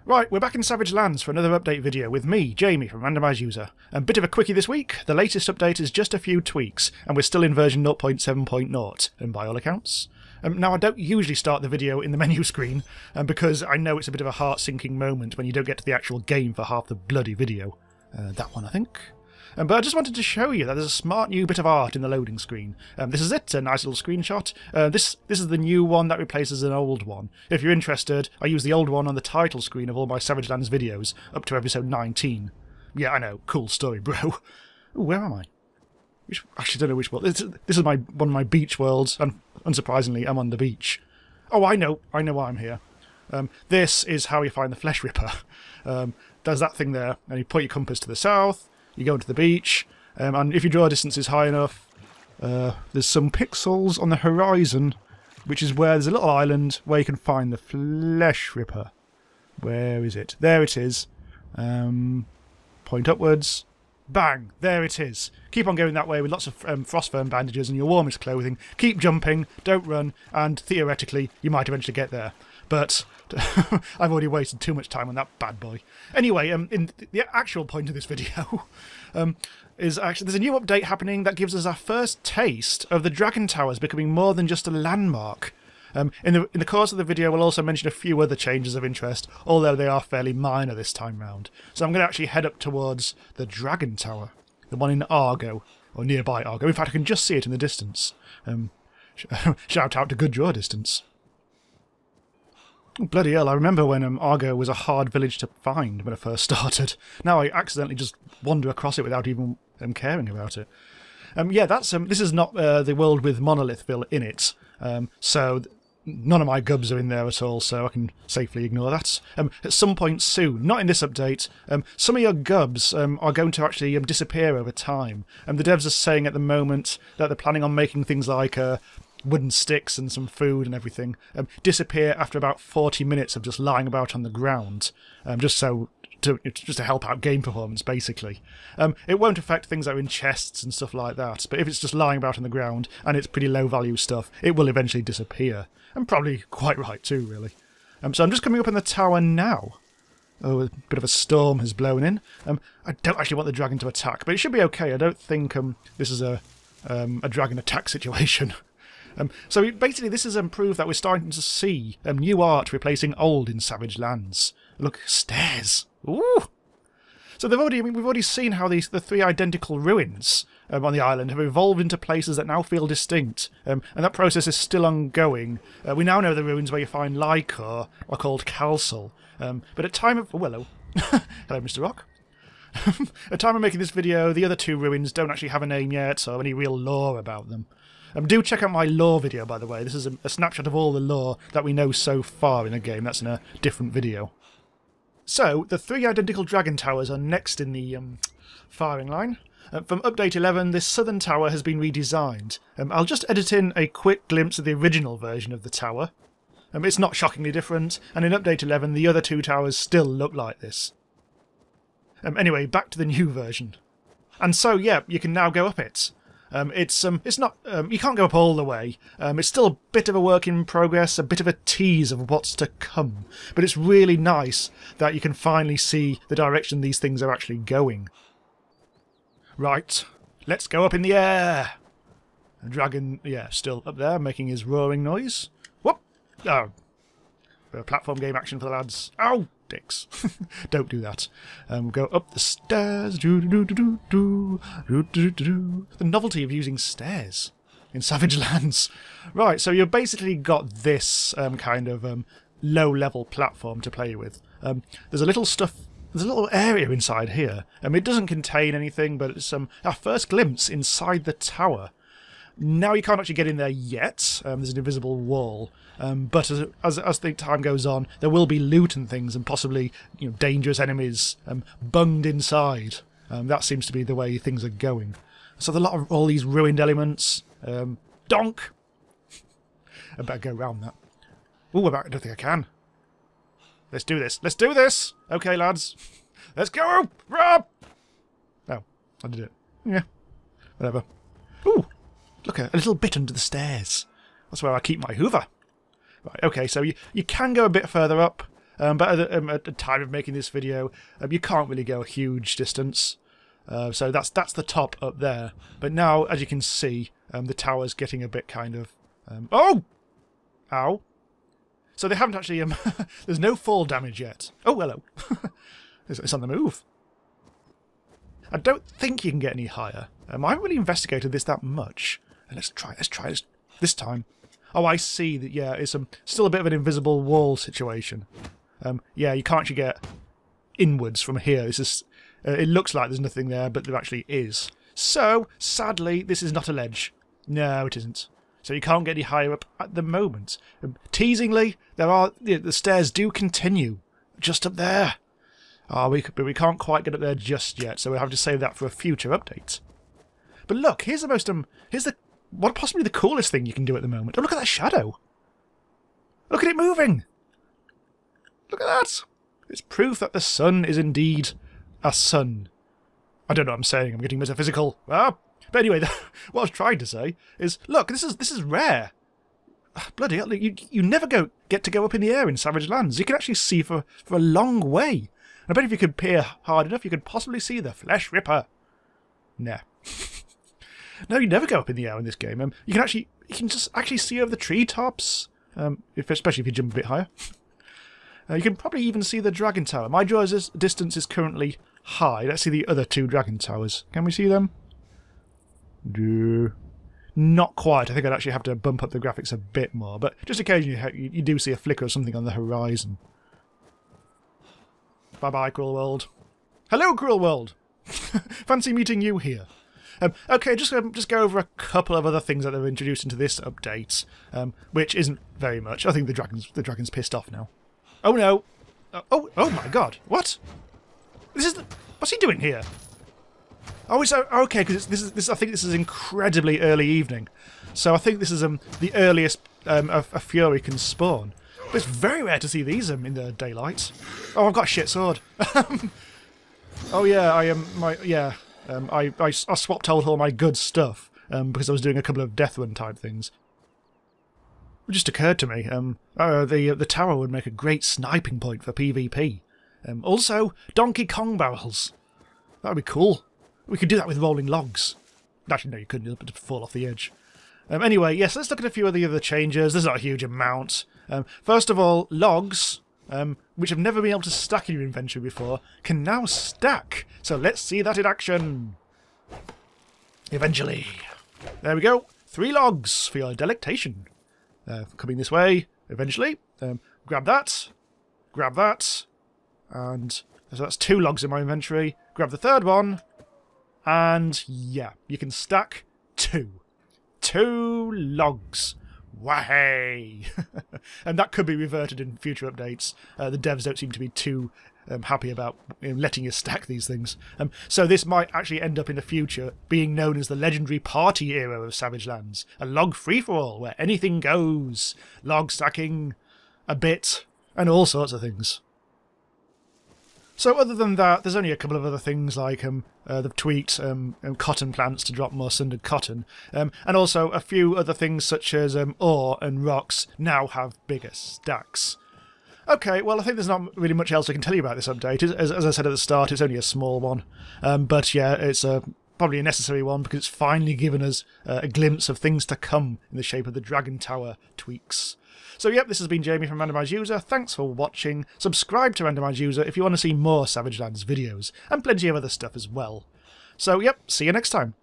Right, we're back in Savage Lands for another update video with me, Jamie from Randomise User. A bit of a quickie this week. The latest update is just a few tweaks, and we're still in version 0.7.0, and by all accounts. Now, I don't usually start the video in the menu screen, because I know it's a bit of a heart-sinking moment when you don't get to the actual game for half the bloody video. That one, I think. But I just wanted to show you that there's a smart new bit of art in the loading screen. This is it, a nice little screenshot. This is the new one that replaces an old one. If you're interested, I use the old one on the title screen of all my Savage Lands videos, up to episode 19. Yeah, I know, cool story, bro. Ooh, where am I? Actually, I don't know which world. This is one of my beach worlds, and unsurprisingly, I'm on the beach. Oh, I know why I'm here. This is how you find the Flesh Ripper. There's that thing there, and you point your compass to the south, you go into the beach, and if your draw distance is high enough, there's some pixels on the horizon, which is where there's a little island where you can find the Flesh Ripper. Where is it? There it is. Point upwards. Bang! There it is. Keep on going that way with lots of frostburn bandages and your warmest clothing. Keep jumping, don't run, and theoretically you might eventually get there. But I've already wasted too much time on that bad boy. Anyway, in the actual point of this video is actually there's a new update happening that gives us our first taste of the Dragon Towers becoming more than just a landmark. In the course of the video, we'll also mention a few other changes of interest, although they are fairly minor this time round. So I'm going to actually head up towards the Dragon Tower, the one in Argo, or nearby Argo. In fact, I can just see it in the distance. Shout out to good draw distance. Oh, bloody hell, I remember when Argo was a hard village to find when I first started. Now I accidentally just wander across it without even caring about it. Yeah, this is not the world with Monolithville in it, so none of my gubs are in there at all, so I can safely ignore that. At some point soon, not in this update, some of your gubs are going to actually disappear over time. The devs are saying at the moment that they're planning on making things like wooden sticks and some food and everything disappear after about 40 minutes of just lying about on the ground, just to help out game performance, basically. It won't affect things that are in chests and stuff like that, but if it's just lying about on the ground and it's pretty low-value stuff, it will eventually disappear. And probably quite right too, really. So I'm just coming up in the tower now. Oh, a bit of a storm has blown in. I don't actually want the dragon to attack, but it should be okay. I don't think this is a dragon attack situation. So basically this has improved that we're starting to see new art replacing old in Savage Lands. Look, stairs. Ooh! So we've already seen how the three identical ruins on the island have evolved into places that now feel distinct, and that process is still ongoing. We now know the ruins where you find Lycor are called Calcel, but at time of... Oh, hello. Hello, Mr. Rock. At time of making this video, the other two ruins don't actually have a name yet, or any real lore about them. Do check out my lore video, by the way. This is a snapshot of all the lore that we know so far in the game. That's in a different video. So, the three identical dragon towers are next in the firing line. From Update 11, this southern tower has been redesigned. I'll just edit in a quick glimpse of the original version of the tower. It's not shockingly different, and in Update 11 the other two towers still look like this. Anyway, back to the new version. And so, yeah, you can now go up it. It's not, you can't go up all the way. It's still a bit of a work in progress, a bit of a tease of what's to come. But it's really nice that you can finally see the direction these things are actually going. Right, let's go up in the air. The dragon, yeah, still up there, making his roaring noise. Whoop! Oh, platform game action for the lads. Ow! Dicks. Don't do that. Go up the stairs. The novelty of using stairs in Savage Lands. Right, so you've basically got this kind of low-level platform to play with. There's a little area inside here. It doesn't contain anything, but it's our first glimpse inside the tower. Now you can't actually get in there yet. There's an invisible wall. But as the time goes on, there will be loot and things, and possibly dangerous enemies bunged inside. That seems to be the way things are going. So there's a lot of all these ruined elements. Donk! I better go round that. Ooh, I don't think I can. Let's do this. Let's do this! Okay, lads. Let's go! Rob! Oh, I did it. Yeah. Whatever. Ooh! Look, a little bit under the stairs. That's where I keep my Hoover. Right, okay, so you can go a bit further up, but at the time of making this video, you can't really go a huge distance. So that's the top up there. But now, as you can see, the tower's getting a bit kind of... oh! Ow. So they haven't actually... there's no fall damage yet. Oh, hello. It's on the move. I don't think you can get any higher. I haven't really investigated this that much. Let's try this time. Oh, I see that, yeah, it's still a bit of an invisible wall situation. Yeah, you can't actually get inwards from here. This is, it looks like there's nothing there, but there actually is. So, sadly, this is not a ledge. No, it isn't. So you can't get any higher up at the moment. Teasingly, the stairs do continue just up there. But we can't quite get up there just yet, so we'll have to save that for a future update. But look, here's what possibly the coolest thing you can do at the moment. Oh, look at that shadow. Look at it moving. Look at that. It's proof that the sun is indeed a sun. I don't know what I'm saying. I'm getting metaphysical. But anyway, what I was trying to say is, look, this is rare. Bloody hell, you never get to go up in the air in Savage Lands. You can actually see for a long way. I bet if you could peer hard enough, you could possibly see the Flesh Ripper. Nah. No, you never go up in the air in this game. You can just actually see over the treetops, especially if you jump a bit higher. You can probably even see the Dragon Tower. My draw's distance is currently high. Let's see the other two Dragon Towers. Can we see them? Not quite. I think I'd actually have to bump up the graphics a bit more, but just occasionally you do see a flicker of something on the horizon. Bye-bye, Cruel World. Hello, Cruel World! Fancy meeting you here. Okay, just go over a couple of other things that they've introduced into this update, which isn't very much. I think the dragon's pissed off now. Oh no! Oh my God! What? What's he doing here? Oh, it's okay because this. I think this is incredibly early evening, so I think this is the earliest a fury can spawn. But it's very rare to see these in the daylight. Oh, I've got a shit sword. Oh yeah, I swapped out all my good stuff because I was doing a couple of death run type things. It just occurred to me, the tower would make a great sniping point for PvP. Also, Donkey Kong barrels. That would be cool. We could do that with rolling logs. Actually, no, you couldn't. You'd fall off the edge. Anyway, yes, let's look at a few of the other changes. There's not a huge amount. First of all, logs, which have never been able to stack in your inventory before, can now stack. So let's see that in action. Eventually. There we go. 3 logs for your delectation. Coming this way, eventually. Grab that. Grab that. And so that's 2 logs in my inventory. Grab the third one. And yeah, you can stack 2. 2 logs. Wahey! And that could be reverted in future updates. The devs don't seem to be too happy about letting you stack these things. So this might actually end up in the future being known as the legendary party era of Savage Lands. A log free-for-all where anything goes. Log stacking, a bit, and all sorts of things. So other than that, there's only a couple of other things like they've tweaked cotton plants to drop more sundered cotton, and also a few other things such as ore and rocks now have bigger stacks. Okay, well I think there's not really much else I can tell you about this update. As I said at the start, it's only a small one, but yeah, it's probably a necessary one because it's finally given us a glimpse of things to come in the shape of the Dragon Tower tweaks. So yep, this has been Jamie from Randomise User. Thanks for watching. Subscribe to Randomise User if you want to see more Savage Lands videos, and plenty of other stuff as well. So yep, see you next time.